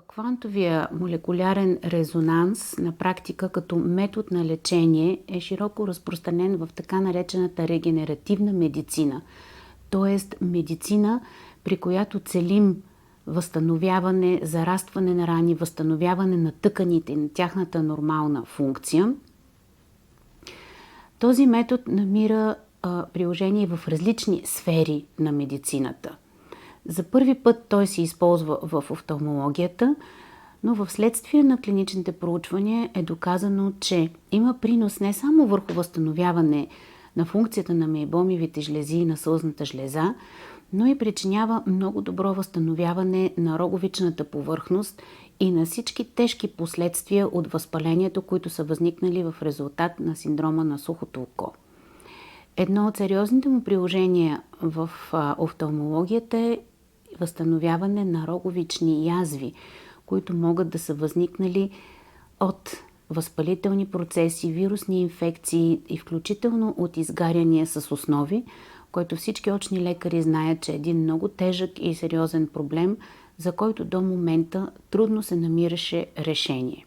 Квантовия молекулярен резонанс на практика като метод на лечение е широко разпространен в така наречената регенеративна медицина, т.е. медицина, при която целим възстановяване, зарастване на рани, възстановяване на тъканите и на тяхната нормална функция. Този метод намира приложение в различни сфери на медицината. За първи път той се използва в офталмологията, но в следствие на клиничните проучвания е доказано, че има принос не само върху възстановяване на функцията на мейбомиевите жлези и на сълзната жлеза, но и причинява много добро възстановяване на роговичната повърхност и на всички тежки последствия от възпалението, които са възникнали в резултат на синдрома на сухото око. Едно от сериозните му приложения в офталмологията е възстановяване на роговични язви, които могат да са възникнали от възпалителни процеси, вирусни инфекции и включително от изгаряния с основи, който всички очни лекари знаят, че е един много тежък и сериозен проблем, за който до момента трудно се намираше решение.